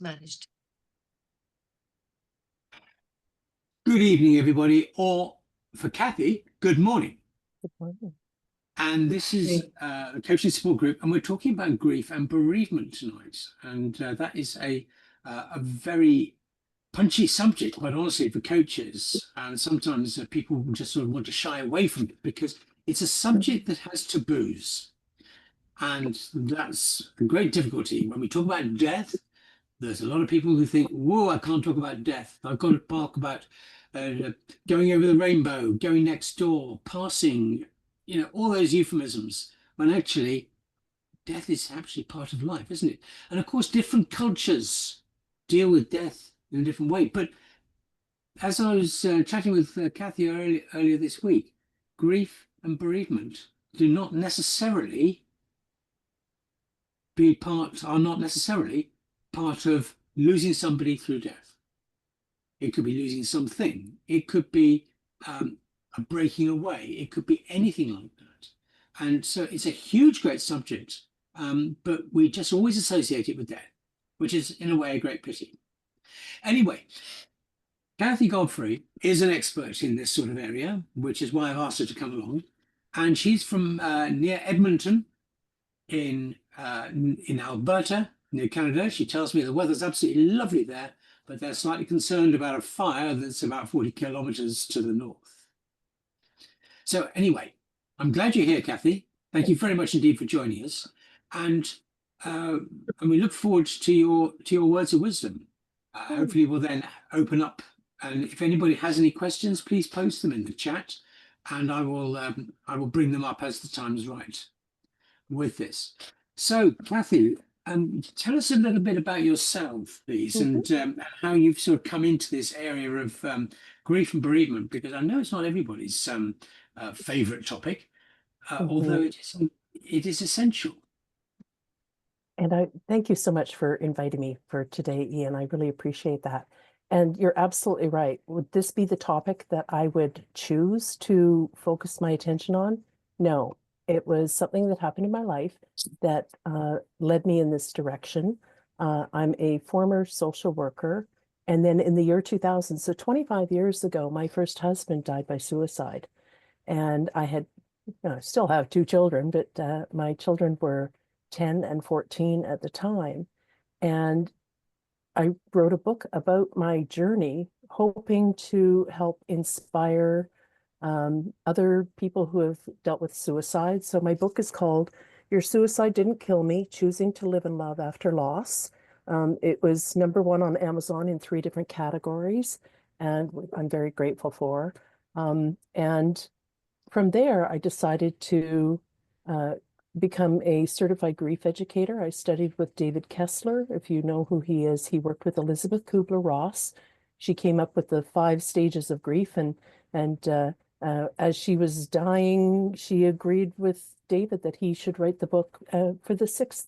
managed. Good evening, everybody, or for Cathie, good morning. Good morning. And this is the coaching support group, and we're talking about grief and bereavement tonight. And that is a very punchy subject, quite honestly, for coaches. And sometimes people just sort of want to shy away from it because it's a subject that has taboos. And that's a great difficulty. When we talk about death, there's a lot of people who think, whoa, I can't talk about death. I've got to talk about going over the rainbow, going next door, passing, all those euphemisms. When actually, death is actually part of life, isn't it? And of course, different cultures deal with death in a different way. But as I was chatting with Cathie earlier this week, grief and bereavement do not necessarily are not necessarily part of losing somebody through death. It could be losing something. It could be a breaking away. It could be anything like that. And so it's a huge, great subject, but we just always associate it with death, which is in a way a great pity. Anyway, Cathie Godfrey is an expert in this sort of area, which is why I've asked her to come along. And she's from near Edmonton in Alberta, near Canada. She tells me the weather's absolutely lovely there, but they're slightly concerned about a fire that's about 40 kilometers to the north. So anyway, I'm glad you're here, Cathie. Thank you very much indeed for joining us. And we look forward to your words of wisdom. Hopefully we'll then open up. And if anybody has any questions, please post them in the chat, and I will bring them up as the time is right with this. So, Cathie, tell us a little bit about yourself, please, and how you've sort of come into this area of grief and bereavement, because I know it's not everybody's favorite topic, although it is essential. And I thank you so much for inviting me for today, Ian. I really appreciate that. And you're absolutely right. Would this be the topic that I would choose to focus my attention on? No, it was something that happened in my life that led me in this direction. I'm a former social worker. And then in the year 2000, so 25 years ago, my first husband died by suicide. And I still have two children, but my children were 10 and 14 at the time. And I wrote a book about my journey, hoping to help inspire other people who have dealt with suicide. So my book is called Your Suicide Didn't Kill Me, Choosing to Live and Love After Loss. It was #1 on Amazon in 3 different categories, and I'm very grateful for. And from there, I decided to become a certified grief educator. I studied with David Kessler. If you know who he is, he worked with Elizabeth Kubler-Ross. She came up with the 5 stages of grief, and as she was dying, she agreed with David that he should write the book for the 6th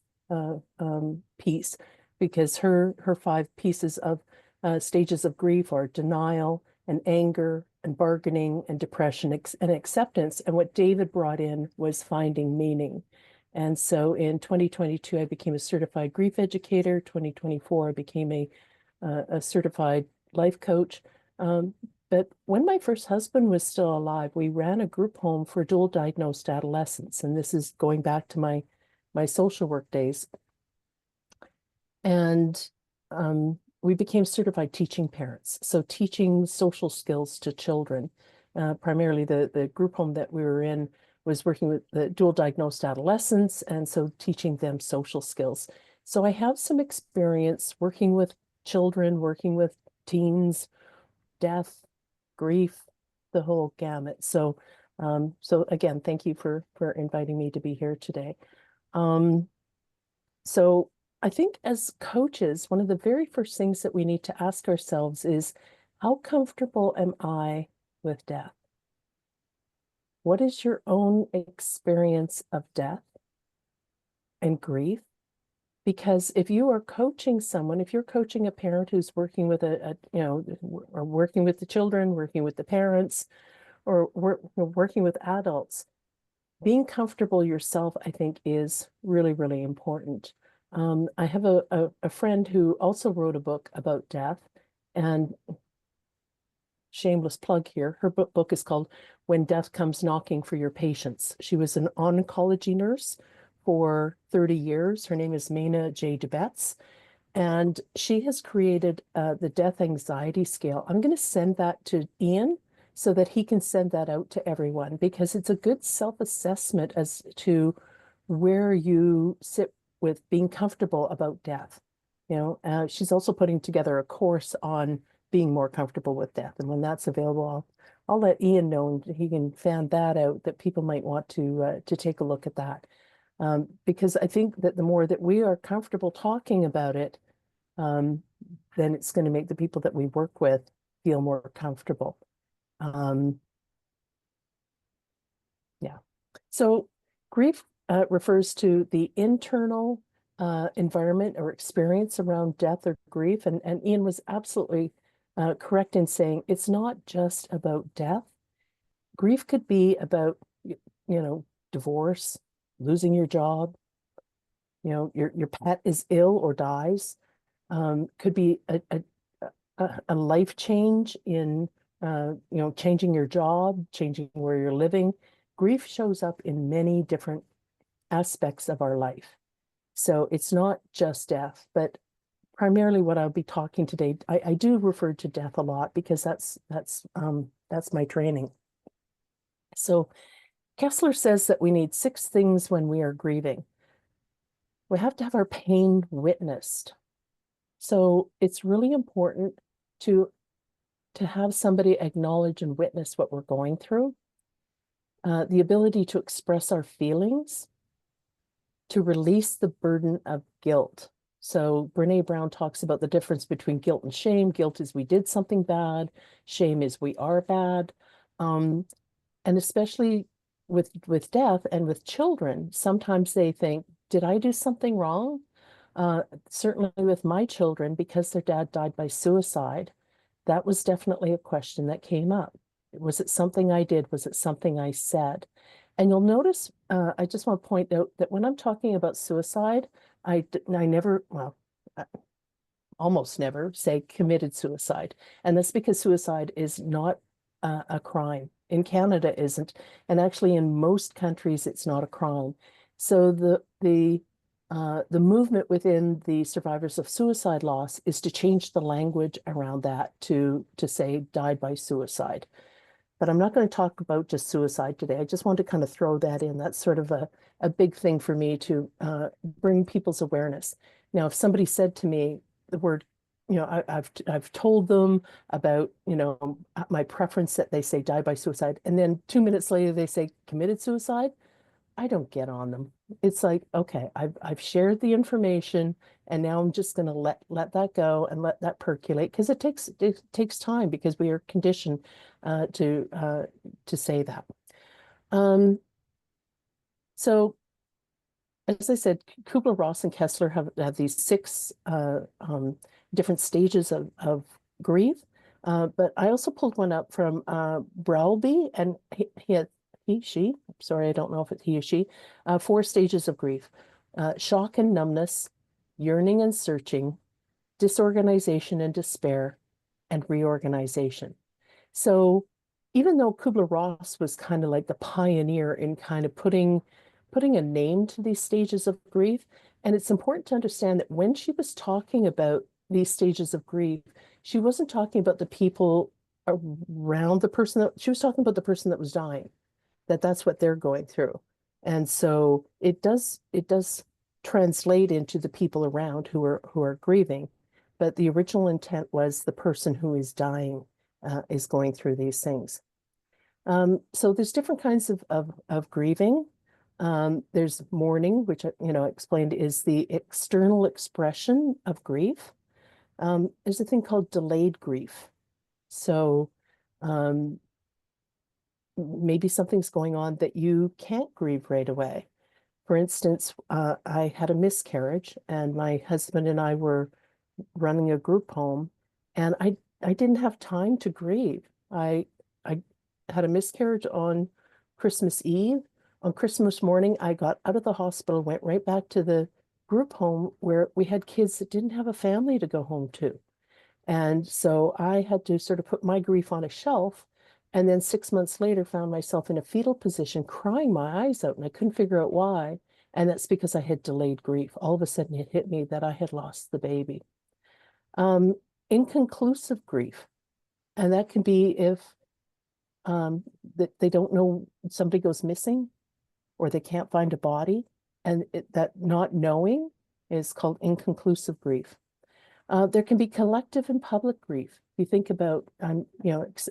piece, because her 5 pieces of stages of grief are denial and anger and bargaining and depression and acceptance. And what David brought in was finding meaning. And so in 2022, I became a certified grief educator. 2024, I became a certified life coach. But when my first husband was still alive, we ran a group home for dual diagnosed adolescents. And this is going back to my social work days. And we became certified teaching parents. So teaching social skills to children. Primarily the group home that we were in was working with the dual diagnosed adolescents, and so teaching them social skills. So I have some experience working with children, working with teens, death, grief, the whole gamut. So again, thank you for inviting me to be here today. So I think as coaches, one of the very first things that we need to ask ourselves is, how comfortable am I with death? What is your own experience of death and grief? Because if you are coaching someone, if you're coaching a parent who's working with or working with the children, working with the parents, or working with adults, being comfortable yourself, I think, is really, really important. I have a friend who also wrote a book about death, and shameless plug here, her book is called When Death Comes Knocking for Your Patients. She was an oncology nurse for 30 years. Her name is Mena J. DeBetz, and she has created the death anxiety scale. I'm going to send that to Ian so that he can send that out to everyone, because it's a good self-assessment as to where you sit with being comfortable about death. She's also putting together a course on being more comfortable with death. And when that's available, I'll let Ian know, and he can fan that out, that people might want to take a look at that. Because I think that the more that we are comfortable talking about it, then it's going to make the people that we work with feel more comfortable. Yeah. So grief refers to the internal environment or experience around death or grief. And Ian was absolutely correct in saying it's not just about death. Grief could be about, divorce, losing your job, your pet is ill or dies. Could be a life change in, changing your job, changing where you're living. Grief shows up in many different aspects of our life. So it's not just death, but primarily what I'll be talking today, I do refer to death a lot because that's my training. So Kessler says that we need 6 things when we are grieving. We have to have our pain witnessed. So it's really important to have somebody acknowledge and witness what we're going through. The ability to express our feelings, to release the burden of guilt. So Brene Brown talks about the difference between guilt and shame. Guilt is we did something bad. Shame is we are bad. And especially with death and with children, sometimes they think, did I do something wrong? Certainly with my children, because their dad died by suicide, that was definitely a question that came up. Was it something I did? Was it something I said? And you'll notice, I just want to point out that when I'm talking about suicide, I never, well, almost never say committed suicide. And that's because suicide is not a crime. In Canada, isn't. And actually, in most countries, it's not a crime. So the movement within the survivors of suicide loss is to change the language around that to say died by suicide. But I'm not going to talk about just suicide today. I just want to kind of throw that in. That's sort of a big thing for me to bring people's awareness. Now, if somebody said to me the word, I've told them about, my preference that they say die by suicide, and then 2 minutes later they say committed suicide, I don't get on them. It's like, okay, I've shared the information, and now I'm just going to let that go and let that percolate, because it takes time, because we are conditioned to say that. So, as I said, Kubler-Ross and Kessler have these 6 different stages of grief. But I also pulled one up from Browlby, and she, sorry, I don't know if it's he or she, 4 stages of grief: shock and numbness, yearning and searching, disorganization and despair, and reorganization. So even though Kubler-Ross was kind of like the pioneer in kind of putting a name to these stages of grief, and it's important to understand that when she was talking about these stages of grief, she wasn't talking about the people around the person that she was talking about, the person that was dying, that's what they're going through. And so it does translate into the people around who are grieving, but the original intent was the person who is dying is going through these things. So there's different kinds of grieving. There's mourning, which I explained is the external expression of grief. There's a thing called delayed grief. So maybe something's going on that you can't grieve right away. For instance, I had a miscarriage, and my husband and I were running a group home, and I didn't have time to grieve. I had a miscarriage on Christmas Eve. On Christmas morning, I got out of the hospital, went right back to the group home where we had kids that didn't have a family to go home to. And so I had to sort of put my grief on a shelf. And then 6 months later, found myself in a fetal position, crying my eyes out, and I couldn't figure out why. And that's because I had delayed grief. All of a sudden, it hit me that I had lost the baby. Um, Inconclusive grief. And that can be if that they don't know somebody goes missing or they can't find a body. And that not knowing is called inconclusive grief. There can be collective and public grief. You think about,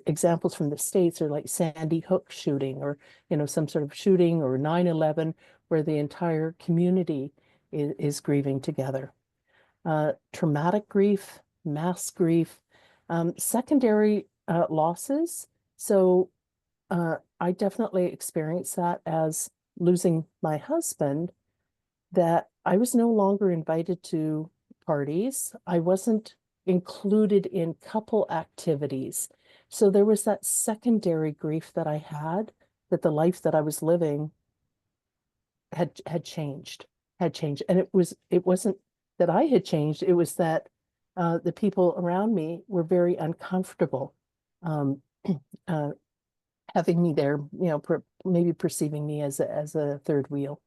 examples from the States are like Sandy Hook shooting, or, some sort of shooting, or 9/11, where the entire community is grieving together. Traumatic grief, mass grief, secondary losses. So I definitely experienced that as losing my husband, that I was no longer invited to parties. I wasn't included in couple activities. So there was that secondary grief that I had, that the life that I was living had changed, And it wasn't that I had changed, it was that the people around me were very uncomfortable um, uh, having me there, maybe perceiving me as a third wheel.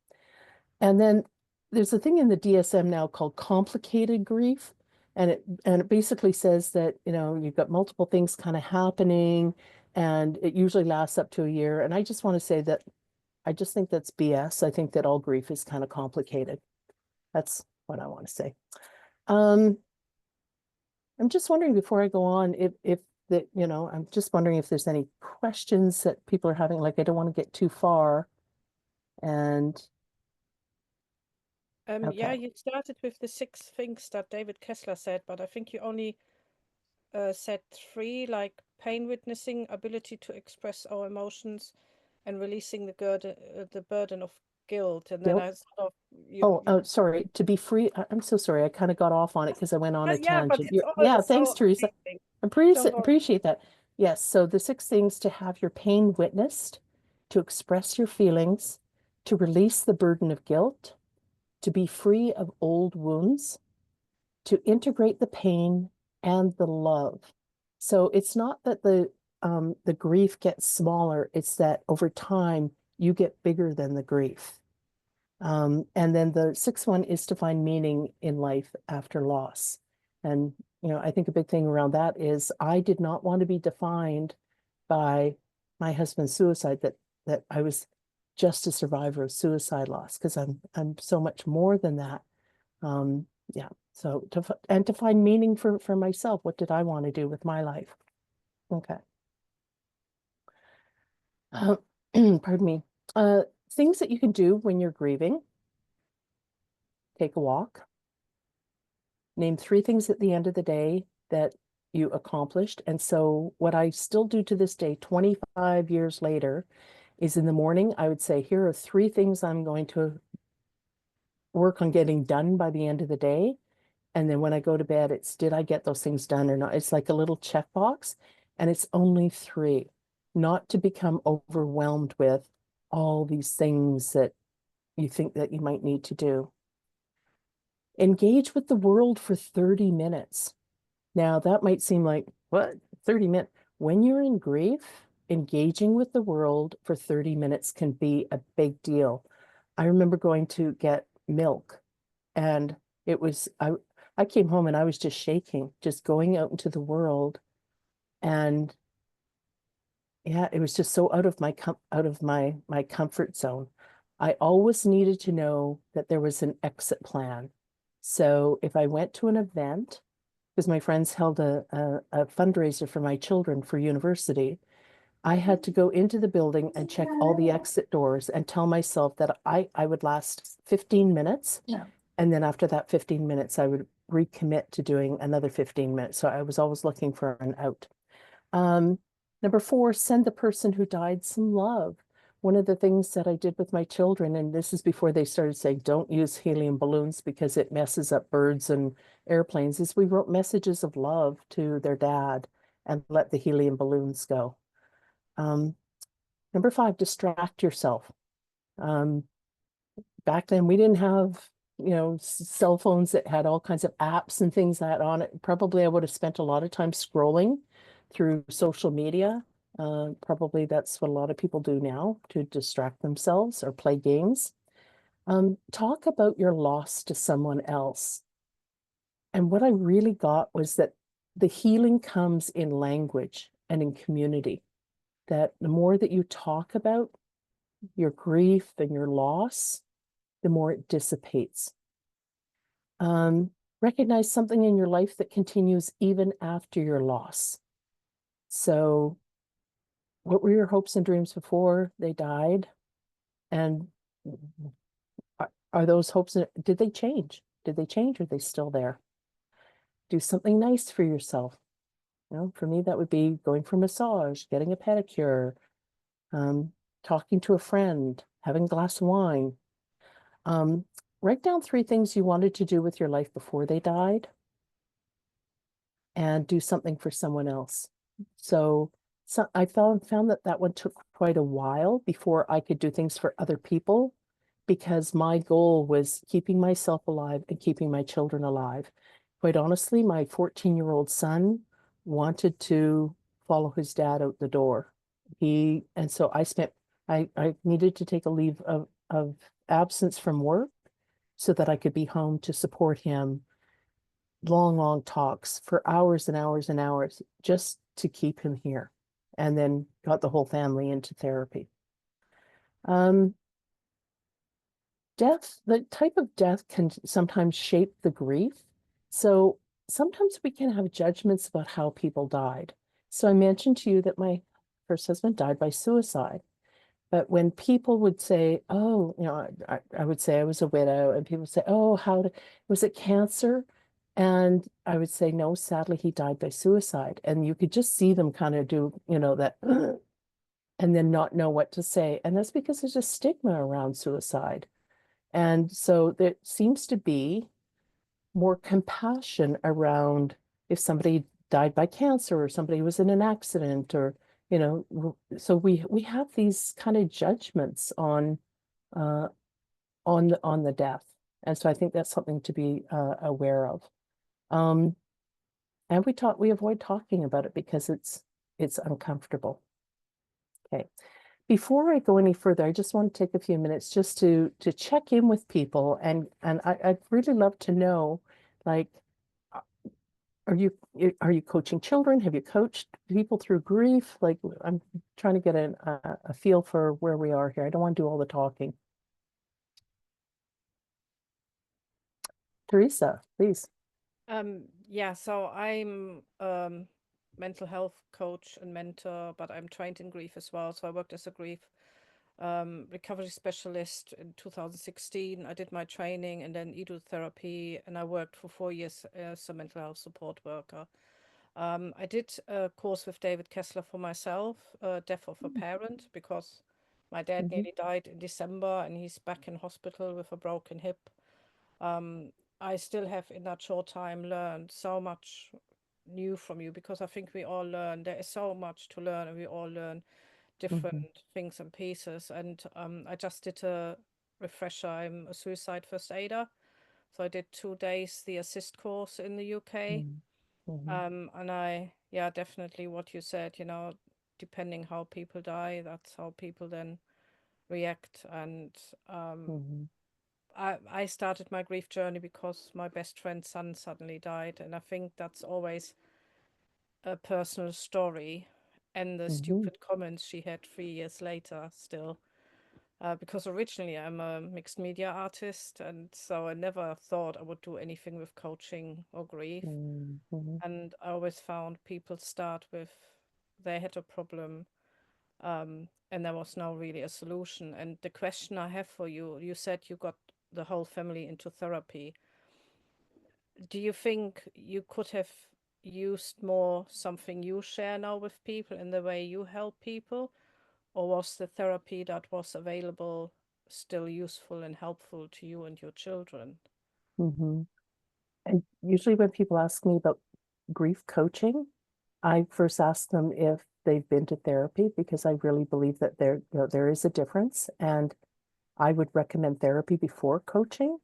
And then there's a thing in the DSM now called complicated grief. And it basically says that, you've got multiple things kind of happening, and it usually lasts up to a year. And I just want to say that I just think that's BS. I think that all grief is kind of complicated. That's what I want to say. I'm just wondering, before I go on, if that, I'm just wondering if there's any questions that people are having. Like, I don't want to get too far. And Yeah, okay. you started with the 6 things that David Kessler said, but I think you only said 3, like pain witnessing, ability to express our emotions, and releasing the burden of guilt. And then Guilt. I sort of Sorry. To be free. I'm so sorry. I kind of got off on it because I went on a yeah, but tangent. it's Yeah, all thanks, so Teresa. amazing. Don't worry. Appreciate that. Yes. So the 6 things: to have your pain witnessed, to express your feelings, to release the burden of guilt, to be free of old wounds, to integrate the pain and the love. So it's not that the grief gets smaller, it's that over time you get bigger than the grief. And then the 6th one is to find meaning in life after loss. And, I think a big thing around that is I did not want to be defined by my husband's suicide, that I was just a survivor of suicide loss, because I'm so much more than that. Yeah. So to find meaning for myself, what did I want to do with my life? Okay. Pardon me. Things that you can do when you're grieving: take a walk. Name 3 things at the end of the day that you accomplished. And so what I still do to this day, 25 years later, is in the morning, I would say, here are 3 things I'm going to work on getting done by the end of the day. And then when I go to bed, it's, did I get those things done or not? It's like a little checkbox, and it's only 3, not to become overwhelmed with all these things that you think that you might need to do. Engage with the world for 30 minutes. Now, that might seem like, what, 30 minutes? When you're in grief, engaging with the world for 30 minutes can be a big deal. I remember going to get milk, and I came home and I was just shaking, just going out into the world. And yeah, it was just so out of my comfort zone. I always needed to know that there was an exit plan. So if I went to an event, because my friends held a fundraiser for my children for university, I had to go into the building and check all the exit doors and tell myself that I would last 15 minutes. Yeah. And then after that 15 minutes, I would recommit to doing another 15 minutes. So I was always looking for an out. Number 4, send the person who died some love. One of the things that I did with my children, and this is before they started saying, don't use helium balloons because it messes up birds and airplanes, is we wrote messages of love to their dad and let the helium balloons go. Number 5, distract yourself. Back then we didn't have, cell phones that had all kinds of apps and things that on it, probably I would have spent a lot of time scrolling through social media. Probably that's what a lot of people do now to distract themselves or play games. Talk about your loss to someone else. And what I really got was that the healing comes in language and in community. That the more that you talk about your grief and your loss, the more it dissipates. Recognize something in your life that continues even after your loss. So, what were your hopes and dreams before they died? And are those hopes, did they change? Did they change? Or are they still there? Do something nice for yourself. For me, that would be going for a massage, getting a pedicure, talking to a friend, having a glass of wine. Write down 3 things you wanted to do with your life before they died and do something for someone else. So I found that one took quite a while before I could do things for other people, because my goal was keeping myself alive and keeping my children alive. Quite honestly, my 14-year-old son wanted to follow his dad out the door. And so I needed to take a leave of absence from work so that I could be home to support him. Long talks for hours and hours and hours just to keep him here, and then got the whole family into therapy. The type of death can sometimes shape the grief. So sometimes we can have judgments about how people died. So I mentioned to you that my first husband died by suicide. But when people would say, oh, I would say I was a widow, and people would say, oh, was it cancer? And I would say, no, sadly, he died by suicide. And you could just see them kind of do, that, and then not know what to say. And that's because there's a stigma around suicide. And so there seems to be more compassion around if somebody died by cancer or somebody was in an accident, or so we have these kind of judgments on the death. And so I think that's something to be aware of. And we avoid talking about it because it's uncomfortable. Okay. Before I go any further, I just want to take a few minutes just to check in with people, and I'd really love to know, like, are you coaching children? Have you coached people through grief? Like, I'm trying to get a feel for where we are here. I don't want to do all the talking. Teresa, please. Yeah, so I'm mental health coach and mentor, but I'm trained in grief as well. So I worked as a grief recovery specialist in 2016. I did my training and then EDU therapy, and I worked for 4 years as a mental health support worker. I did a course with David Kessler for myself, death of a parent, because my dad nearly died in December and he's back in hospital with a broken hip. I still have in that short time learned so much new from you, because I think we all learn. There is so much to learn, and we all learn different things and pieces. And I just did a refresher. I'm a suicide first aider. So I did 2 days the assist course in the UK. And definitely what you said, depending how people die, that's how people then react. And I started my grief journey because my best friend's son suddenly died, and I think that's always a personal story, and the stupid comments she had 3 years later still. Because originally I'm a mixed media artist, and so I never thought I would do anything with coaching or grief. And I always found people start with they had a problem, and there was no really a solution. And the question I have for you, you said you got the whole family into therapy. Do you think you could have used more something you share now with people in the way you help people, or was the therapy that was available still useful and helpful to you and your children? And usually when people ask me about grief coaching, I first ask them if they've been to therapy, because I really believe that there is a difference, and I would recommend therapy before coaching.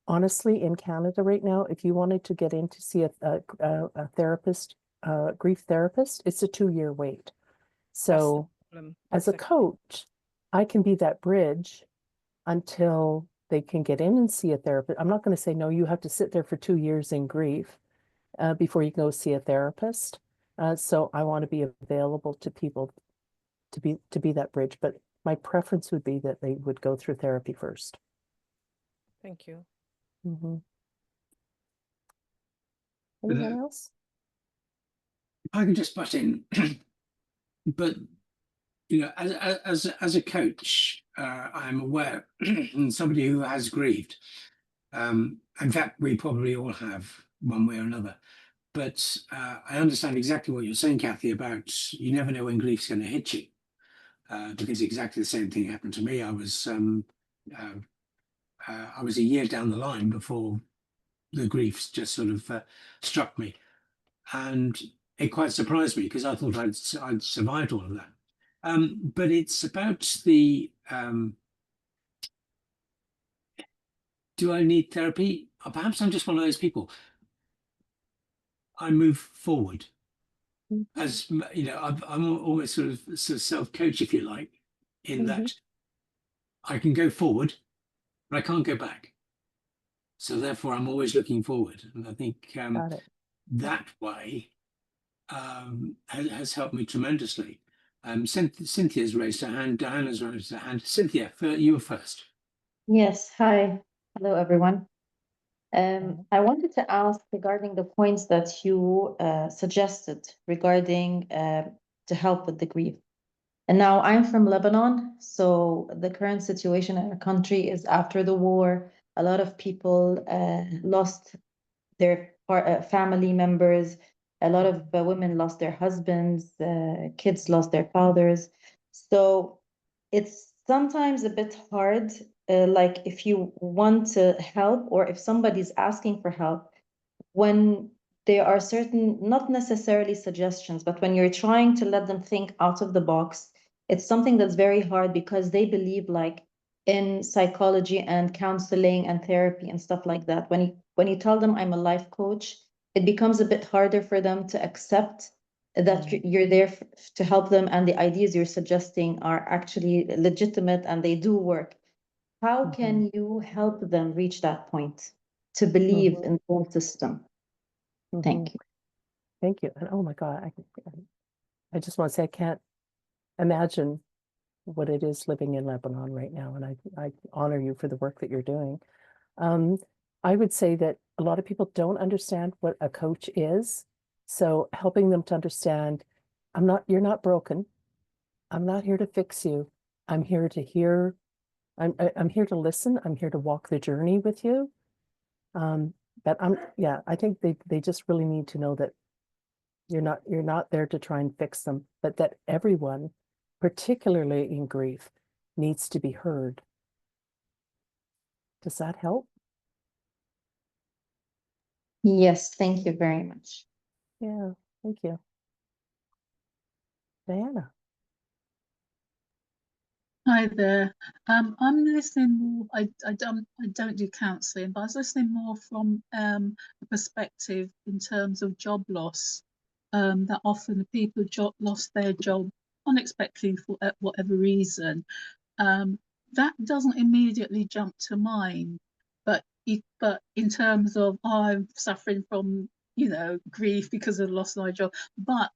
Honestly, in Canada right now, if you wanted to get in to see a therapist, grief therapist, it's a 2-year wait. So as a coach, I can be that bridge until they can get in and see a therapist. I'm not going to say, no, you have to sit there for 2 years in grief before you go see a therapist. So I want to be available to people to be that bridge. But my preference would be that they would go through therapy first. Thank you. Mm-hmm. Anyone else? If I can just butt in, but you know, as a coach, I'm aware, and somebody who has grieved. In fact, we probably all have one way or another. But I understand exactly what you're saying, Cathie, about you never know when grief's going to hit you, because exactly the same thing happened to me. I was a year down the line before the grief just sort of struck me, and it quite surprised me because I thought I'd survived all of that. But it's about the do I need therapy? Or perhaps I'm just one of those people. I move forward. As you know, I'm almost sort of self-coach, if you like, in that I can go forward, but I can't go back. So therefore, I'm always looking forward, and I think that way has helped me tremendously. Cynthia's raised her hand. Diana's raised her hand. Cynthia, you were first. Yes. Hi. Hello, everyone. I wanted to ask regarding the points that you suggested regarding to help with the grief. And now I'm from Lebanon, so the current situation in our country is after the war. A lot of people lost their family members. A lot of women lost their husbands. Kids lost their fathers. So it's sometimes a bit hard, like if you want to help or if somebody's asking for help, when there are certain, not necessarily suggestions, but when you're trying to let them think out of the box, it's something that's very hard because they believe like in psychology and counseling and therapy and stuff like that. When you tell them I'm a life coach, it becomes a bit harder for them to accept that you're there to help them and the ideas you're suggesting are actually legitimate and they do work. How can you help them reach that point to believe in the whole system? Thank you. Thank you. And oh my God, I just want to say I can't imagine what it is living in Lebanon right now. And I honor you for the work that you're doing. I would say that a lot of people don't understand what a coach is. So helping them to understand, you're not broken. I'm not here to fix you. I'm here to hear. I'm here to listen. I'm here to walk the journey with you. But I think they just really need to know that you're not there to try and fix them, but that everyone, particularly in grief, needs to be heard. Does that help? Yes, thank you very much. Yeah, thank you. Diana. Hi there. I'm listening more. I don't do counselling, but I was listening more from a perspective in terms of job loss. That often the people lost their job unexpectedly for whatever reason. That doesn't immediately jump to mind, but in terms of I'm suffering from grief because I've lost my job, but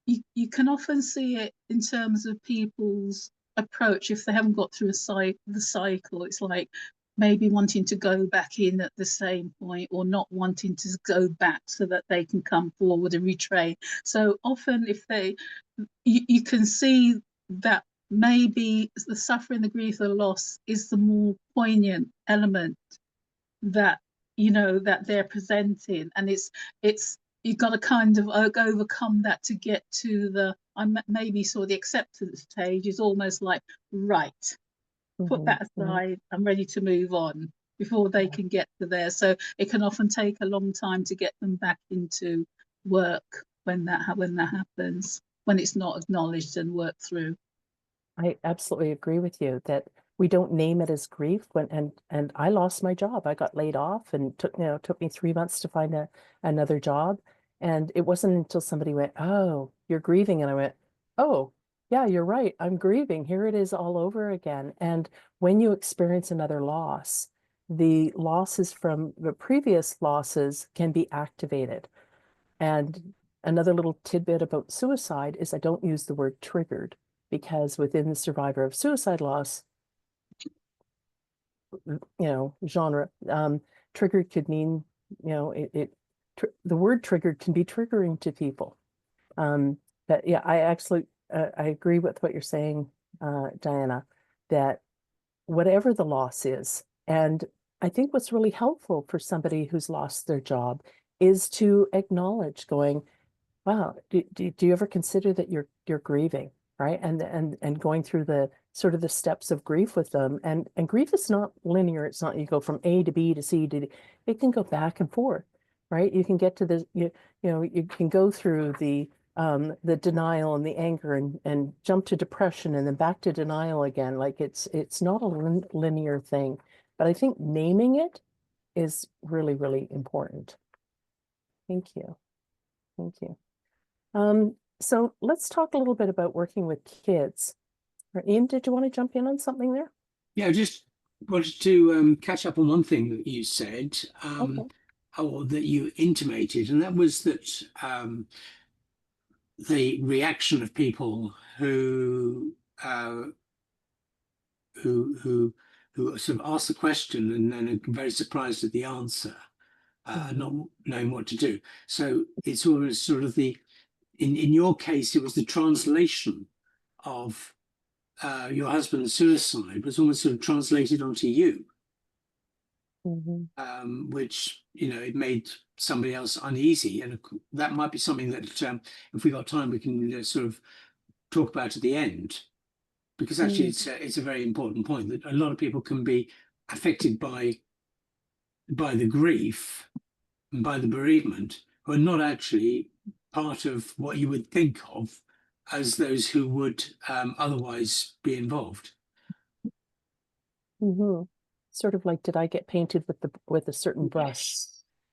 you can often see it in terms of people's approach if they haven't got through the cycle. It's like maybe wanting to go back in at the same point or not wanting to go back so that they can come forward and retrain. So often if you can see that maybe the suffering, the grief, the loss is the more poignant element that that they're presenting, and it's you've got to kind of overcome that to get to the maybe the acceptance stage is almost like, right, put that aside, I'm ready to move on before they can get to there. So it can often take a long time to get them back into work when that happens, when it's not acknowledged and worked through. I absolutely agree with you that we don't name it as grief. And I lost my job. I got laid off, and took me 3 months to find another job. And it wasn't until somebody went, "Oh, you're grieving," and I went, "Oh, yeah, you're right. I'm grieving. Here it is all over again." And when you experience another loss, the losses from the previous losses can be activated. And another little tidbit about suicide is I don't use the word triggered, because within the survivor of suicide loss, genre, triggered could mean, the word triggered can be triggering to people. But yeah, I agree with what you're saying, Diana, that whatever the loss is, and I think what's really helpful for somebody who's lost their job is to acknowledge, going, wow, do you ever consider that you're grieving, right? And going through the sort of the steps of grief with them. And grief is not linear. It's not, you go from A to B to C to D. It can go back and forth, right? You can get to the, you can go through the denial and the anger, and jump to depression and then back to denial again. Like it's not a linear thing. But I think naming it is really, really important. Thank you. Thank you. So let's talk a little bit about working with kids. Ian, did you want to jump in on something there? Yeah, I just wanted to catch up on one thing that you said, Okay. or that you intimated, and that was that the reaction of people who sort of ask the question and then are very surprised at the answer, not knowing what to do. So it's always sort of in your case, it was the translation of your husband's suicide was almost sort of translated onto you, which, it made somebody else uneasy. And that might be something that, if we got time, we can sort of talk about at the end, because actually it's a very important point that a lot of people can be affected by the grief and by the bereavement, who are not actually part of what you would think of as those who would otherwise be involved. Sort of like, did I get painted with a certain brush?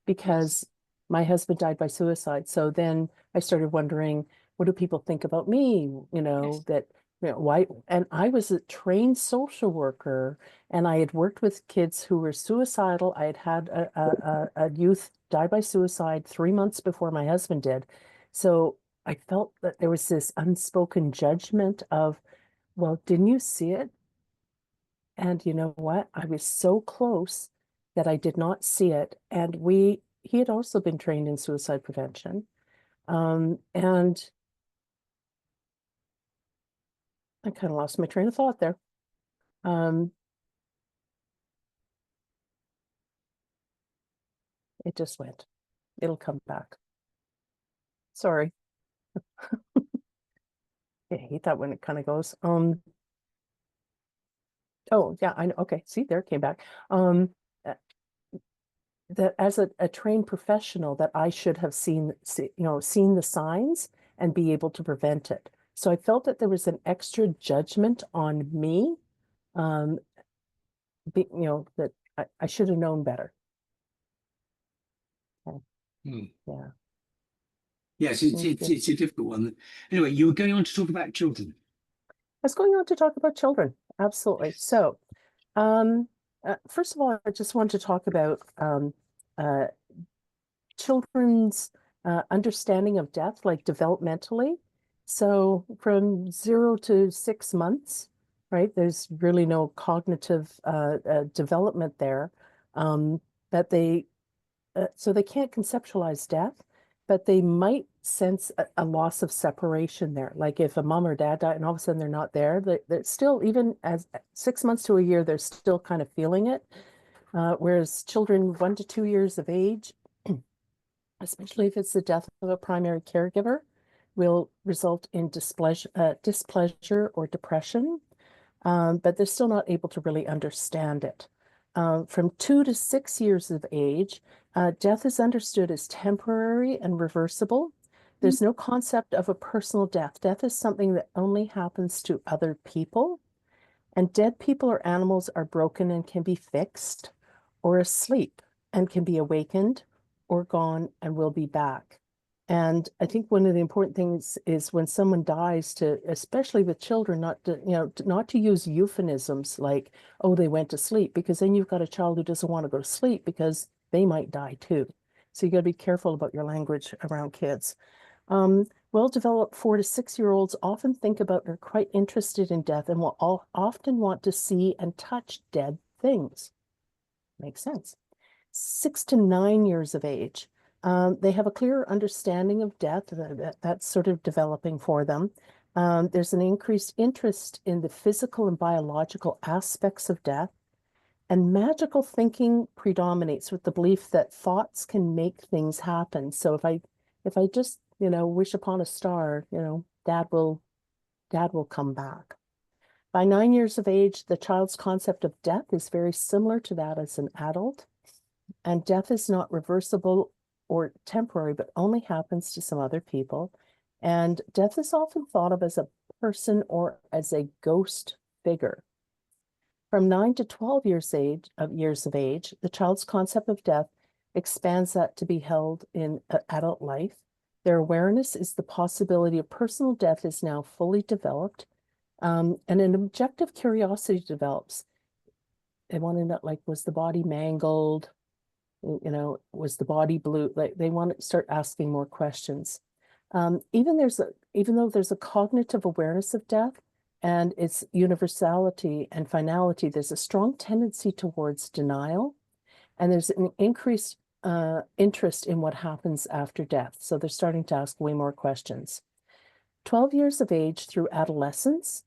Because my husband died by suicide. So then I started wondering, what do people think about me? That, why? And I was a trained social worker, and I had worked with kids who were suicidal. I had a youth die by suicide 3 months before my husband did. So I felt that there was this unspoken judgment of, well, didn't you see it? And you know what? I was so close that I did not see it. And he had also been trained in suicide prevention. And I kind of lost my train of thought there. It just went. It'll come back. Sorry. I hate that when it kind of goes. Oh yeah, I know. Okay, see, there it came back. That as a trained professional, that I should have seen the signs and be able to prevent it. So I felt that there was an extra judgment on me, that I should have known better. Okay. Yeah. Yes, it's a difficult one. Anyway, you were going on to talk about children. I was going on to talk about children. Absolutely. So, first of all, I just want to talk about children's understanding of death, like developmentally. So from 0 to 6 months, right? There's really no cognitive development there. That so they can't conceptualize death, but they might sense a loss of separation there. Like if a mom or dad died and all of a sudden they're not there, they're still, even as 6 months to a year, they're still kind of feeling it. Whereas children 1 to 2 years of age, especially if it's the death of a primary caregiver, will result in displeasure or depression, but they're still not able to really understand it. From 2 to 6 years of age, death is understood as temporary and reversible. There's no concept of a personal death. Death is something that only happens to other people. And dead people or animals are broken and can be fixed, or asleep and can be awakened, or gone and will be back. And I think one of the important things is when someone dies, to, especially with children, not to, not to use euphemisms like, oh, they went to sleep, because then you've got a child who doesn't want to go to sleep because they might die too. So you got to be careful about your language around kids. Well-developed 4 to 6-year-olds often think about and are quite interested in death and will often want to see and touch dead things. Makes sense. 6 to 9 years of age, they have a clearer understanding of death. That's sort of developing for them. There's an increased interest in the physical and biological aspects of death. And magical thinking predominates with the belief that thoughts can make things happen. So if I just, wish upon a star, dad will come back. By 9 years of age, the child's concept of death is very similar to that as an adult. And death is not reversible or temporary, but only happens to some other people. And death is often thought of as a person or as a ghost figure. From 9 to 12 years of age, the child's concept of death expands that to be held in adult life. Their awareness is the possibility of personal death is now fully developed, and an objective curiosity develops. They want to know, like, was the body mangled? Was the body blue? Like, they want to start asking more questions. Even though there's a cognitive awareness of death and its universality and finality, there's a strong tendency towards denial, and there's an increased interest in what happens after death. So they're starting to ask way more questions. 12 years of age through adolescence,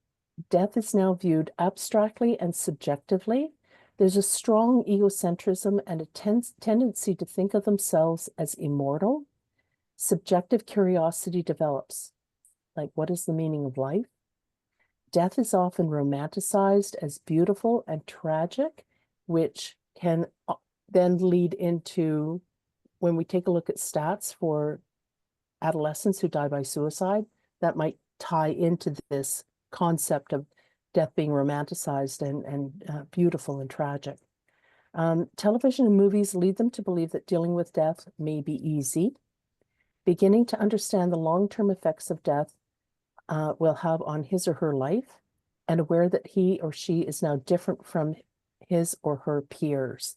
death is now viewed abstractly and subjectively. There's a strong egocentrism and a tendency to think of themselves as immortal. Subjective curiosity develops. Like, what is the meaning of life? Death is often romanticized as beautiful and tragic, which can then lead into, when we take a look at stats for adolescents who die by suicide, that might tie into this concept of death being romanticized and beautiful and tragic. Television and movies lead them to believe that dealing with death may be easy. Beginning to understand the long-term effects of death will have on his or her life, and aware that he or she is now different from his or her peers.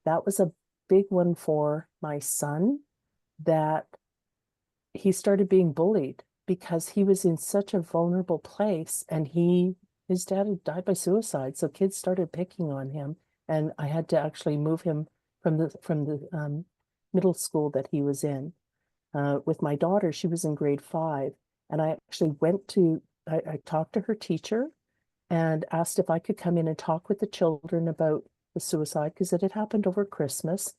That was a big one for my son, that he started being bullied because he was in such a vulnerable place, and his dad had died by suicide. So kids started picking on him, and I had to actually move him from the middle school that he was in. With my daughter, she was in grade 5, and I actually I talked to her teacher and asked if I could come in and talk with the children about the suicide, because it had happened over Christmas.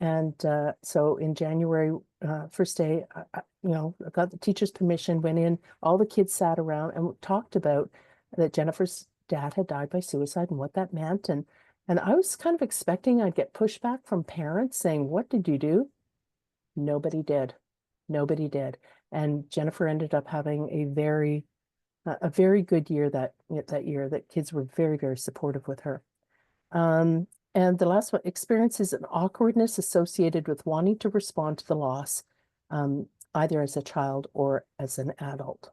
And so in January, first day, I got the teacher's permission, went in, all the kids sat around and talked about that Jennifer's dad had died by suicide and what that meant. And I was kind of expecting I'd get pushback from parents saying, what did you do? Nobody did. Nobody did. And Jennifer ended up having a very good year that year, that kids were very, very supportive with her. And the last one, experiences an awkwardness associated with wanting to respond to the loss, either as a child or as an adult.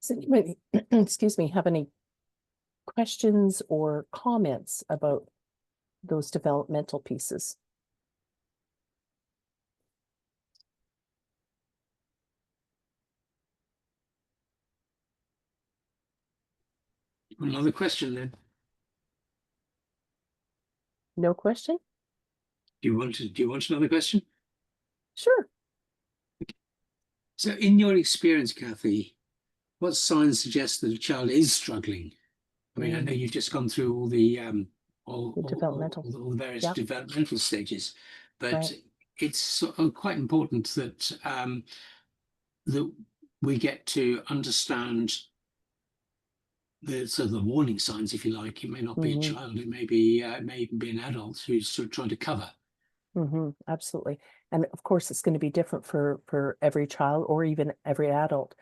Does anybody, excuse me, have any questions or comments about those developmental pieces? Another question then. No question? Do you want another question? Sure. So in your experience, Cathie, what signs suggest that a child is struggling? I mean, I know you've just gone through all the all the various developmental stages, but it's sort of quite important that that we get to understand the warning signs, if you like. It may not be a child, it may even be an adult who's sort of trying to cover. Absolutely. And of course, it's going to be different for every child or even every adult.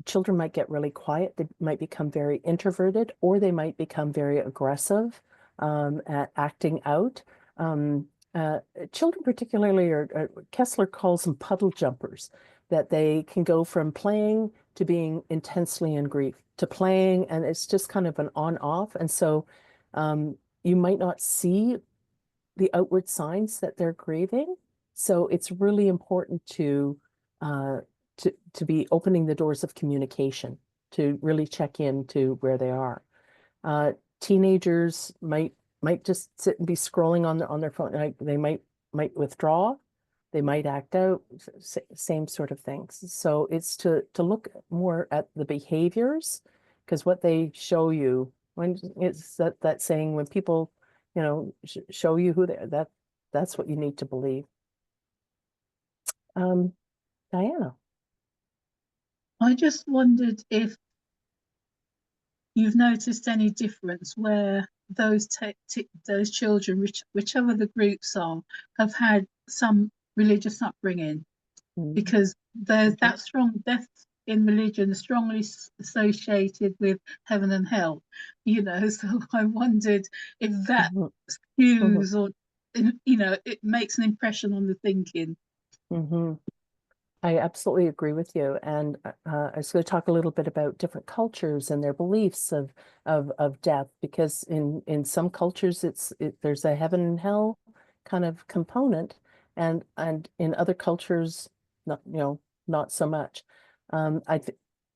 children might get really quiet. They might become very introverted, or they might become very aggressive at acting out. Children particularly Kessler calls them puddle jumpers, that they can go from playing to being intensely in grief to playing, and it's just kind of an on-off. And so you might not see the outward signs that they're grieving. So it's really important to be opening the doors of communication, to really check in to where they are. Teenagers might just sit and be scrolling on their phone. Like they might withdraw, they might act out, same sort of things. So it's to look more at the behaviors, because what they show you, when it's that saying, when people, you know, show you who they're, that's what you need to believe. Diana. I just wondered if you've noticed any difference where those children, whichever the groups are, have had some religious upbringing, because there's that strong death in religion strongly associated with heaven and hell, you know. So I wondered if that skews or, you know, it makes an impression on the thinking. I absolutely agree with you. And I was going to talk a little bit about different cultures and their beliefs of death, because in some cultures there's a heaven and hell kind of component, and in other cultures, not so much.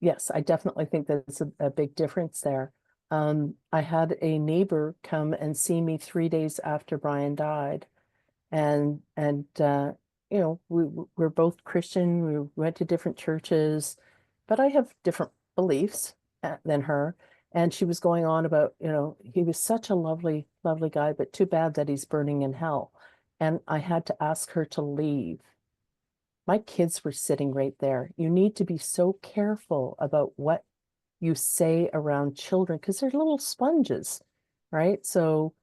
Yes, I definitely think there's a big difference there. I had a neighbor come and see me 3 days after Brian died, and you know, we're both Christian. We went to different churches, but I have different beliefs than her. And she was going on about, you know, he was such a lovely, lovely guy, but too bad that he's burning in hell. And I had to ask her to leave. My kids were sitting right there. You need to be so careful about what you say around children, because they're little sponges, right? So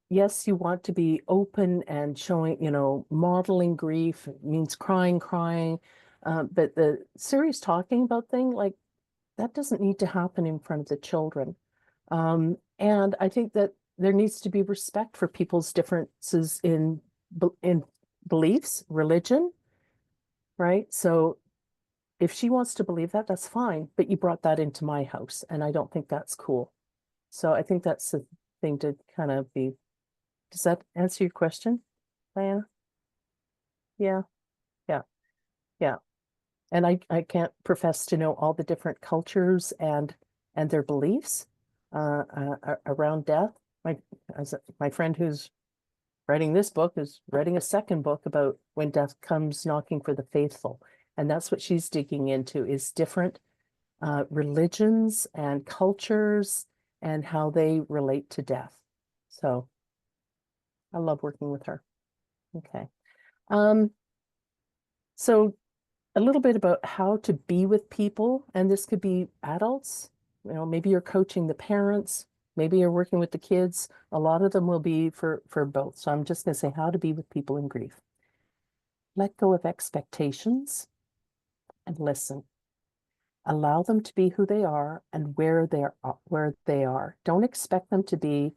yes, you want to be open and showing, you know, modeling grief means crying, but the serious talking about thing, like, that doesn't need to happen in front of the children. And I think that there needs to be respect for people's differences in beliefs, religion, right? So if she wants to believe that, that's fine, but you brought that into my house, and I don't think that's cool. So I think that's the thing to kind of be. Does that answer your question, Diana? Yeah. And I can't profess to know all the different cultures and their beliefs around death. My friend who's writing this book is writing a second book about when death comes knocking for the faithful. And that's what she's digging into, is different religions and cultures and how they relate to death. So I love working with her. Okay. So a little bit about how to be with people, and this could be adults, you know, maybe you're coaching the parents, maybe you're working with the kids. A lot of them will be for both. So I'm just going to say how to be with people in grief. Let go of expectations and listen. Allow them to be who they are and where they are. Don't expect them to be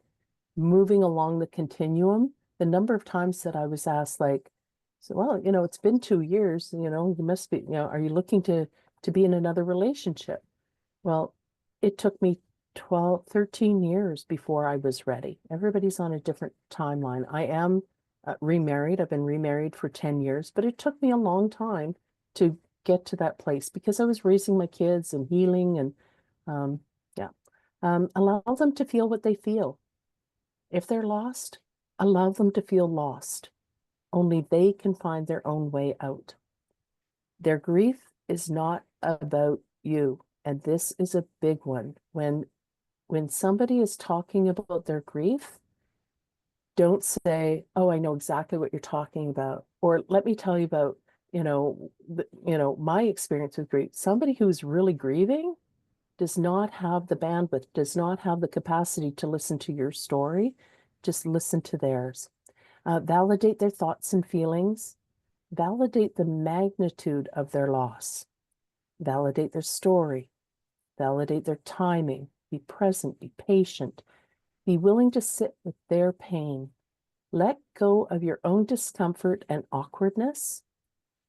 moving along the continuum. The number of times that I was asked, like, so, well, you know, it's been 2 years, you know, you must be, you know, are you looking to be in another relationship? Well, it took me 13 years before I was ready. Everybody's on a different timeline. I am remarried. I've been remarried for 10 years, but it took me a long time to get to that place, because I was raising my kids and healing, and allow them to feel what they feel. If they're lost, allow them to feel lost. Only they can find their own way out. Their grief is not about you. And this is a big one. When somebody is talking about their grief, don't say, oh, I know exactly what you're talking about. Or let me tell you about, my experience with grief. Somebody who's really grieving does not have the bandwidth, does not have the capacity to listen to your story. Just listen to theirs. Validate their thoughts and feelings. Validate the magnitude of their loss. validate their story, validate their timing, be present, be patient, be willing to sit with their pain. Let go of your own discomfort and awkwardness.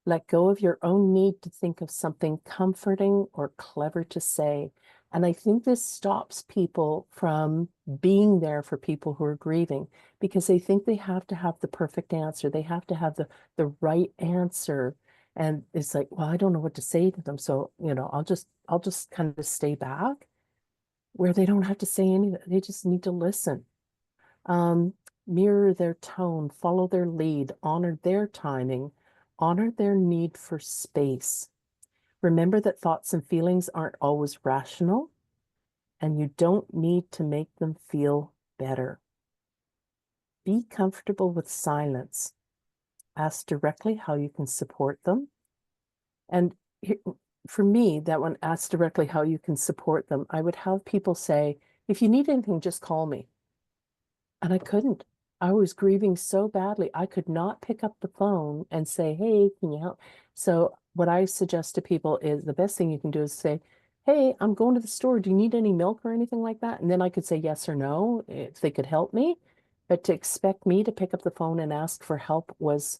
Let go of your own need to think of something comforting or clever to say. And I think this stops people from being there for people who are grieving, because they think they have to have the perfect answer. They have to have the right answer. And it's like, well, I don't know what to say to them. So, I'll just kind of stay back, where they don't have to say anything. They just need to listen. Mirror their tone, follow their lead, honor their timing, honor their need for space. Remember that thoughts and feelings aren't always rational, and you don't need to make them feel better. Be comfortable with silence. Ask directly how you can support them. And for me, that one, ask directly how you can support them, I would have people say, if you need anything, just call me. And I couldn't. I was grieving so badly. I could not pick up the phone and say, hey, can you help? So what I suggest to people is, the best thing you can do is say, hey, I'm going to the store. Do you need any milk or anything like that? And then I could say yes or no if they could help me. But to expect me to pick up the phone and ask for help was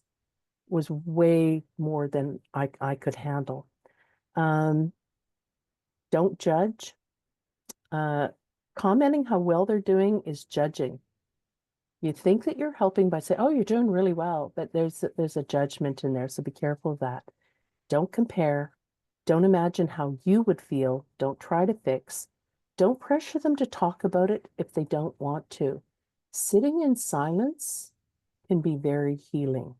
way more than I could handle. Don't judge. Commenting how well they're doing is judging. You think that you're helping by saying, oh, you're doing really well, but there's a judgment in there, so be careful of that. Don't compare. Don't imagine how you would feel. Don't try to fix. Don't pressure them to talk about it if they don't want to. Sitting in silence can be very healing.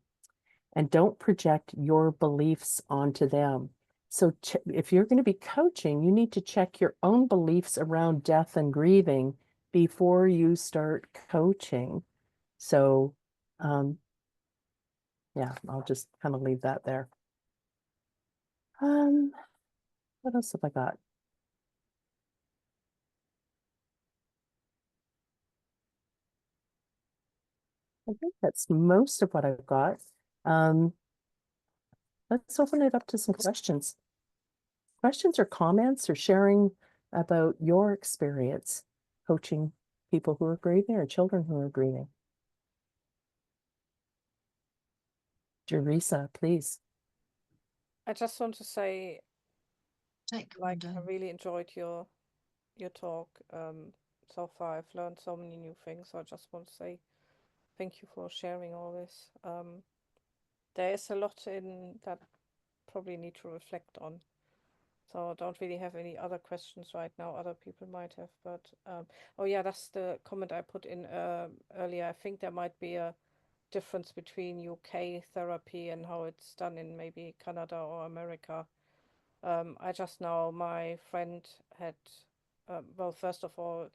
And don't project your beliefs onto them. So if you're going to be coaching, you need to check your own beliefs around death and grieving before you start coaching. So, yeah, I'll just kind of leave that there. What else have I got? I think that's most of what I've got. Let's open it up to some questions. Questions or comments or sharing about your experience coaching people who are grieving or children who are grieving. Teresa, please. I just want to say, like, I Taekwondo. really enjoyed your talk so far. I've learned so many new things. So I just want to say thank you for sharing all this. There is a lot in that probably need to reflect on. So I don't really have any other questions right now. Other people might have, but oh yeah, that's the comment I put in earlier. I think there might be a difference between UK therapy and how it's done in maybe Canada or America. I just know my friend had, well, first of all,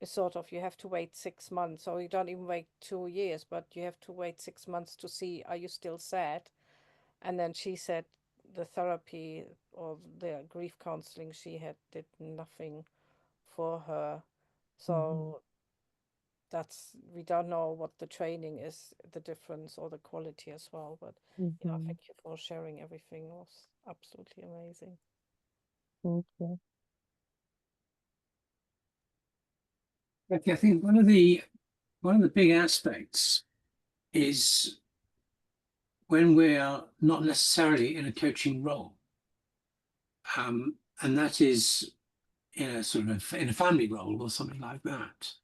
it's sort of you have to wait 6 months, or you don't even wait 2 years, but you have to wait 6 months to see, are you still sad? And then she said the therapy or the grief counseling she had did nothing for her. So we don't know what the training is, the difference or the quality as well. But yeah, thank you for sharing everything. It was absolutely amazing. Thank you. Okay, I think one of the big aspects is when we are not necessarily in a coaching role, and that is in a sort of in a family role or something like that.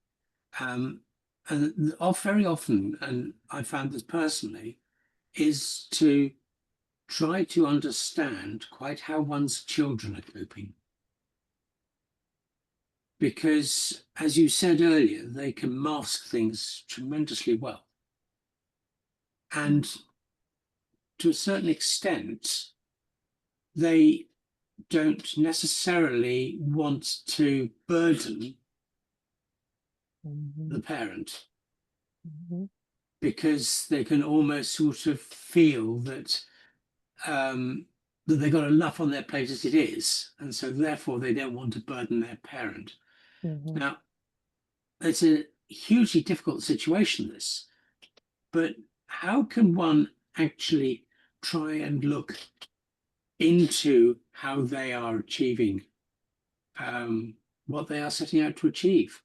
And very often, and I found this personally, is to try to understand quite how one's children are coping. Because, as you said earlier, they can mask things tremendously well. And to a certain extent, they don't necessarily want to burden the parent, because they can almost sort of feel that that they've got enough on their plate as it is, and so therefore they don't want to burden their parent. Now, it's a hugely difficult situation, this, but how can one actually try and look into how they are achieving what they are setting out to achieve.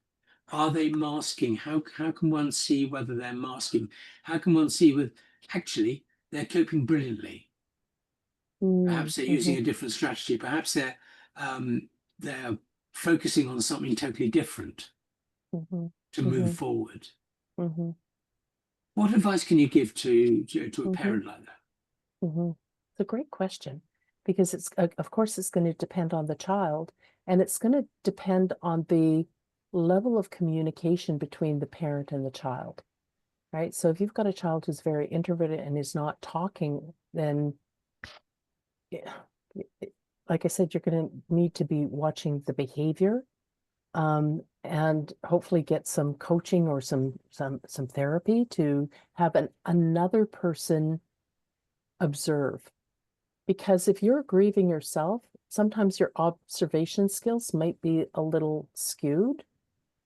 Are they masking? How can one see whether they're masking? How can one see with actually they're coping brilliantly? Perhaps they're using a different strategy. Perhaps they're focusing on something totally different to move forward. What advice can you give to a parent like that? It's a great question, because it's of course it's going to depend on the child, and it's going to depend on the level of communication between the parent and the child, right? So if you've got a child who's very introverted and is not talking, then like I said, you're going to need to be watching the behavior, and hopefully get some coaching or some therapy to have another person observe. Because if you're grieving yourself, sometimes your observation skills might be a little skewed.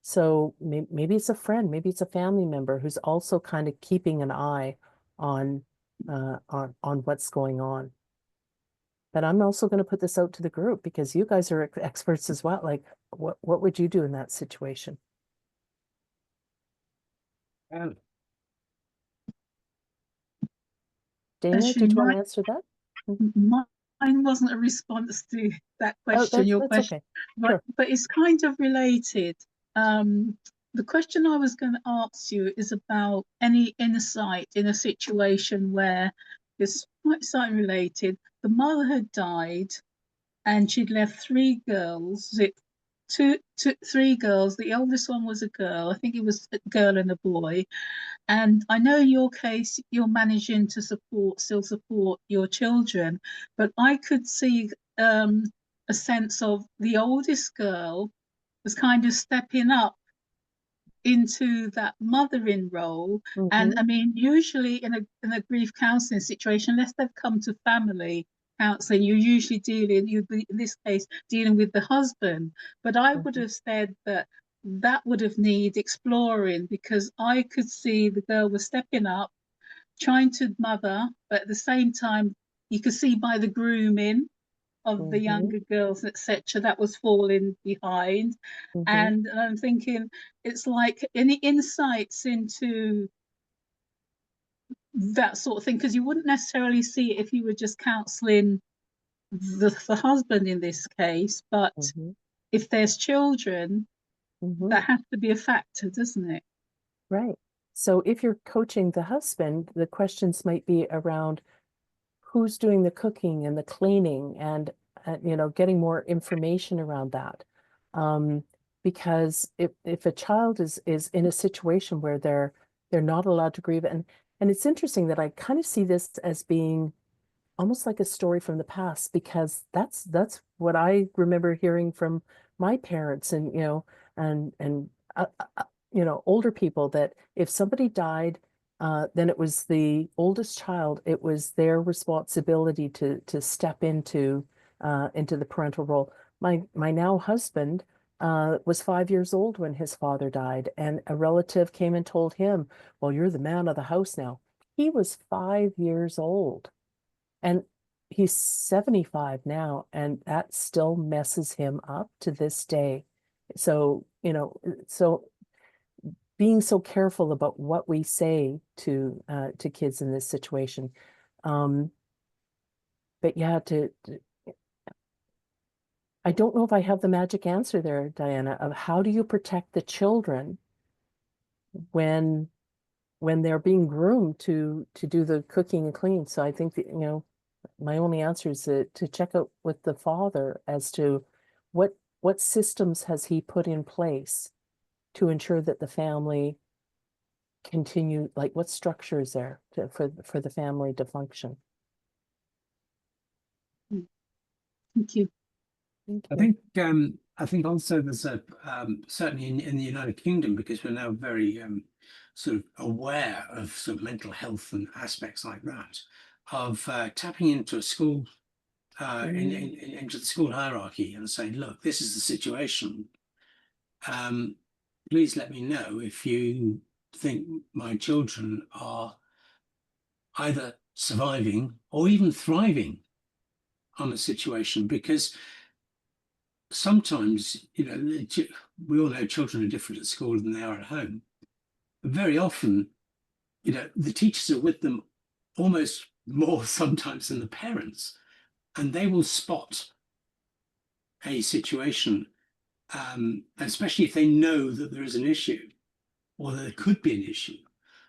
So maybe it's a friend, maybe it's a family member who's also kind of keeping an eye on what's going on. But I'm also going to put this out to the group, because you guys are experts as well. Like, what would you do in that situation? Dana, Actually, did you want to answer that? Mine wasn't a response to that question. Your That's question, okay. Sure. but it's kind of related. The question I was going to ask you is about any insight in a situation where it's quite something related. The mother had died, and she'd left three girls. Three girls. The eldest one was a girl. I think it was a girl and a boy. And I know in your case, you're managing to still support your children, but I could see a sense of the oldest girl was kind of stepping up into that mothering role. And I mean, usually in a grief counselling situation, unless they've come to family counselling, you're usually you'd be in this case dealing with the husband. But I would have said that would have needed exploring, because I could see the girl was stepping up, trying to mother, but at the same time, you could see by the grooming of the younger girls, etc., that was falling behind. And I'm thinking, it's like any insights into that sort of thing, because you wouldn't necessarily see it if you were just counselling the husband in this case, but if there's children, that has to be a factor, doesn't it? Right. So if you're coaching the husband, the questions might be around who's doing the cooking and the cleaning, and getting more information around that. Because if a child is in a situation where they're not allowed to grieve, and it's interesting that I kind of see this as being almost like a story from the past, because that's what I remember hearing from my parents, and older people, that if somebody died, then it was the oldest child. It was their responsibility to step into the parental role. My now husband was 5 years old when his father died, and a relative came and told him, "Well, you're the man of the house now." He was 5 years old, and he's 75 now, and that still messes him up to this day. So, being so careful about what we say to kids in this situation. But yeah, I don't know if I have the magic answer there, Diana, of how do you protect the children when they're being groomed to do the cooking and cleaning. So I think that, my only answer is to check out with the father as to what systems has he put in place to ensure that the family continue, like what structure is there for the family to function. Thank you. I think also there's a certainly in the United Kingdom, because we're now very sort of aware of sort of mental health and aspects like that, of tapping into a school into the school hierarchy and saying, look, this is the situation. Please let me know if you think my children are either surviving or even thriving on a situation, because sometimes, we all know children are different at school than they are at home. But very often, the teachers are with them almost more sometimes than the parents, and they will spot a situation, especially if they know that there is an issue or that there could be an issue,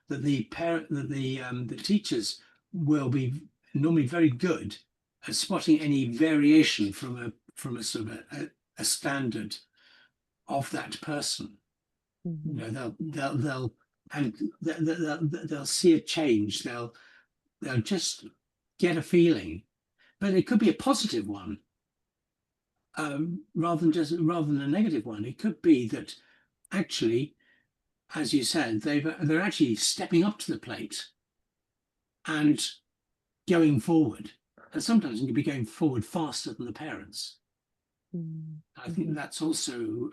that the teachers will be normally very good at spotting any variation from a sort of a standard of that person. They'll see a change. They'll just get a feeling, but it could be a positive one, rather than a negative one. It could be that actually, as you said, they're actually stepping up to the plate and going forward, and sometimes you can be going forward faster than the parents. I think that's also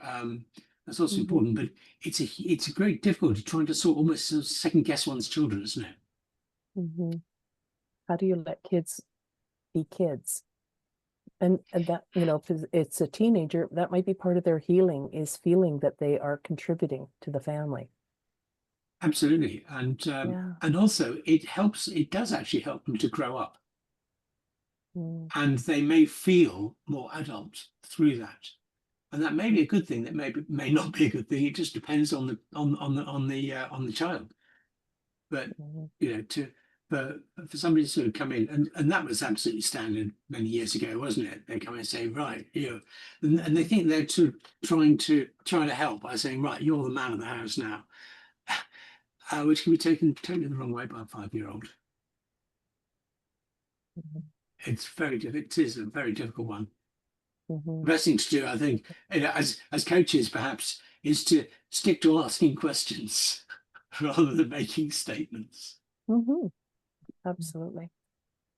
important, but it's a great difficulty trying to almost second guess one's children, isn't it? How do you let kids be kids? And that, if it's a teenager, that might be part of their healing, is feeling that they are contributing to the family. Absolutely. And also it does actually help them to grow up. And they may feel more adult through that. And that may be a good thing, that may not be a good thing. It just depends on the child. But for somebody to sort of come in, and that was absolutely standard many years ago, wasn't it? They come in and say, right, and they think they're trying to help by saying, right, you're the man of the house now, which can be taken totally the wrong way by a 5-year-old. It is a very difficult one. The best thing to do, I think, as coaches perhaps, is to stick to asking questions rather than making statements. Absolutely.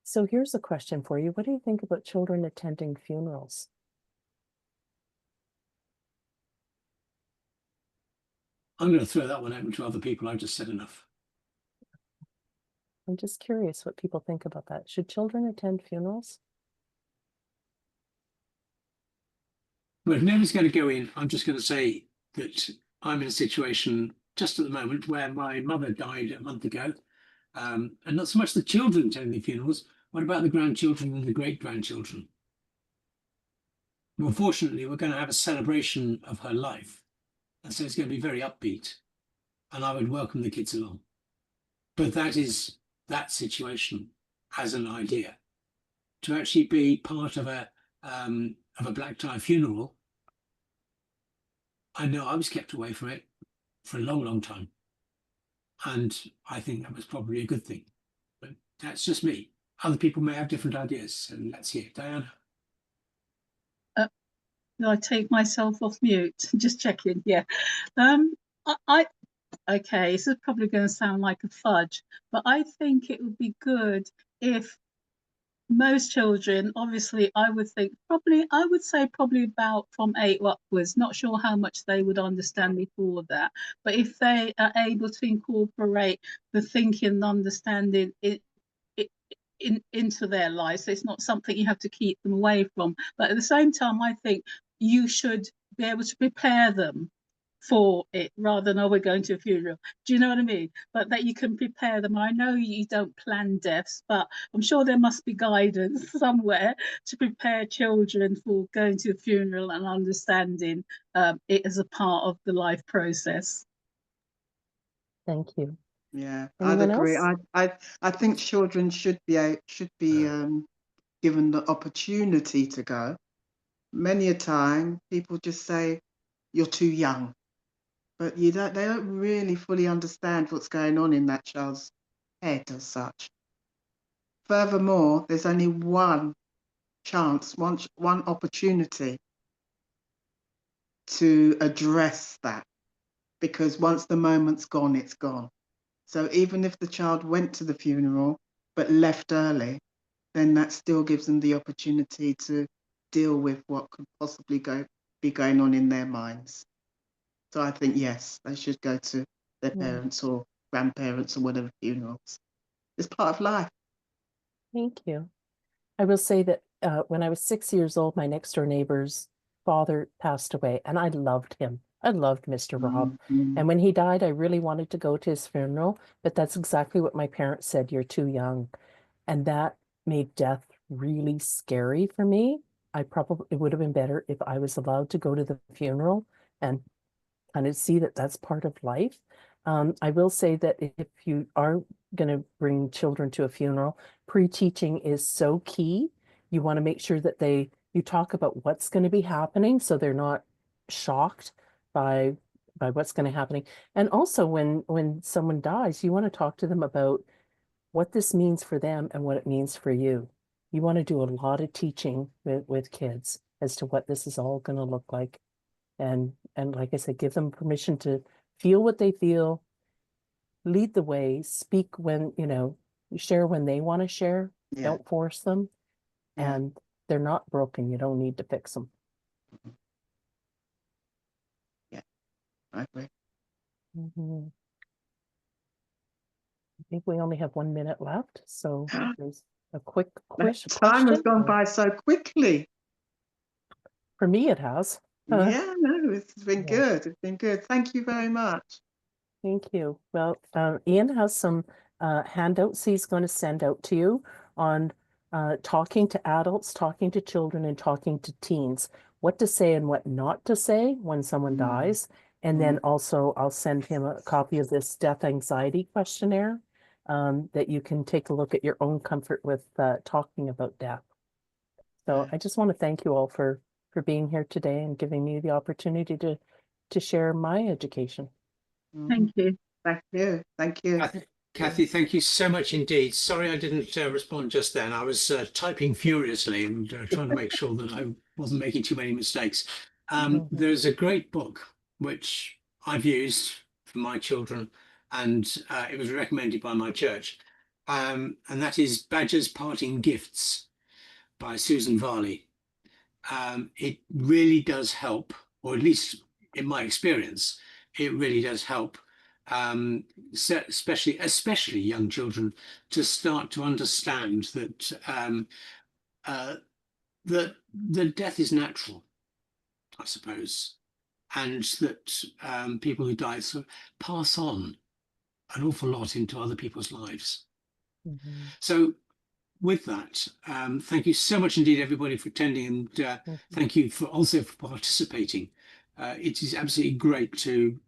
So here's a question for you. What do you think about children attending funerals? I'm going to throw that one open to other people. I've just said enough. I'm just curious what people think about that. Should children attend funerals? Well, if nobody's going to go in, I'm just going to say that I'm in a situation just at the moment where my mother died a month ago. And not so much the children attending the funerals. What about the grandchildren and the great-grandchildren? Well, fortunately, we're going to have a celebration of her life. And so it's going to be very upbeat. And I would welcome the kids along. But that is that situation as an idea. To actually be part of a black tie funeral, I know I was kept away from it for a long, long time. And I think that was probably a good thing. But that's just me. Other people may have different ideas. And let's hear it. Diana? I take myself off mute? Just checking. Yeah. Okay, this is probably going to sound like a fudge, but I think it would be good if most children, obviously, I would say probably about from 8 upwards, not sure how much they would understand before that, but if they are able to incorporate the thinking and understanding into their lives, so it's not something you have to keep them away from. But at the same time, I think you should be able to prepare them for it rather than, we're going to a funeral. Do you know what I mean? But that you can prepare them. I know you don't plan deaths, but I'm sure there must be guidance somewhere to prepare children for going to a funeral and understanding it as a part of the life process. Thank you. Yeah, Anyone I'd agree. else? I think children should be given the opportunity to go. Many a time, people just say, "You're too young," but they don't really fully understand what's going on in that child's head as such. Furthermore, there's only one chance, one opportunity to address that, because once the moment's gone, it's gone. So even if the child went to the funeral but left early, then that still gives them the opportunity to deal with what could possibly be going on in their minds. So I think, yes, they should go to their parents or grandparents or whatever funerals. It's part of life. Thank you. I will say that when I was 6 years old, my next door neighbor's father passed away, and I loved him. I loved Mr. Rob. Mm. And when he died, I really wanted to go to his funeral, but that's exactly what my parents said, you're too young. And that made death really scary for me. It would have been better if I was allowed to go to the funeral and kind of see that that's part of life. I will say that if you are going to bring children to a funeral, pre-teaching is so key. You want to make sure that you talk about what's going to be happening so they're not shocked by what's going to happen. And also when someone dies, you want to talk to them about what this means for them and what it means for you. You want to do a lot of teaching with kids as to what this is all going to look like. And like I said, give them permission to feel what they feel, lead the way, speak when, share when they want to share. Yeah. Don't force them. Yeah. And they're not broken. You don't need to fix them. I agree. I think we only have 1 minute left. So there's a quick question. Time has gone by so quickly. For me, it has. Yeah, no, it's been Yeah. good. It's been good. Thank you very much. Thank you. Well, Ian has some handouts he's going to send out to you on talking to adults, talking to children, and talking to teens. What to say and what not to say when someone dies. And then also I'll send him a copy of this death anxiety questionnaire that you can take a look at your own comfort with talking about death. So I just want to thank you all for being here today and giving me the opportunity to share my education. Thank you. Thank you. Thank you. Cathie, thank you so much indeed. Sorry I didn't respond just then. I was typing furiously and trying to make sure that I wasn't making too many mistakes. There's a great book which I've used for my children, and it was recommended by my church. And that is Badger's Parting Gifts by Susan Varley. It really does help, or at least in my experience, it really does help, especially young children, to start to understand that death is natural, I suppose, and that people who die sort of pass on an awful lot into other people's lives. So with that, thank you so much indeed, everybody, for attending, and thank you for participating. It is absolutely great to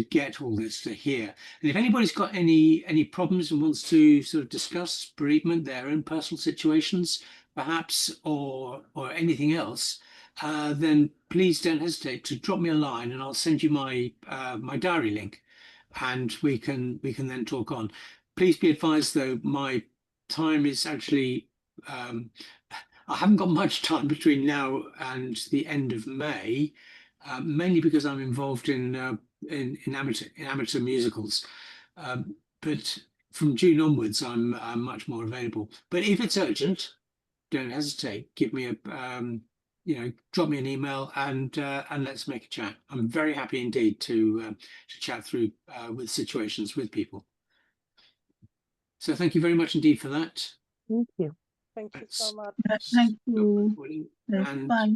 get all this, to hear. And if anybody's got any problems and wants to sort of discuss bereavement, their own personal situations, perhaps, or anything else, then please don't hesitate to drop me a line, and I'll send you my my diary link, and we can then talk on. Please be advised, though, my time is actually I haven't got much time between now and the end of May, mainly because I'm involved in amateur musicals. But from June onwards, I'm much more available. But if it's urgent, don't hesitate. Give me a drop me an email, and let's make a chat. I'm very happy indeed to chat through with situations with people. So thank you very much indeed for that. Thank you. Thank you so much. Thank you. And Bye.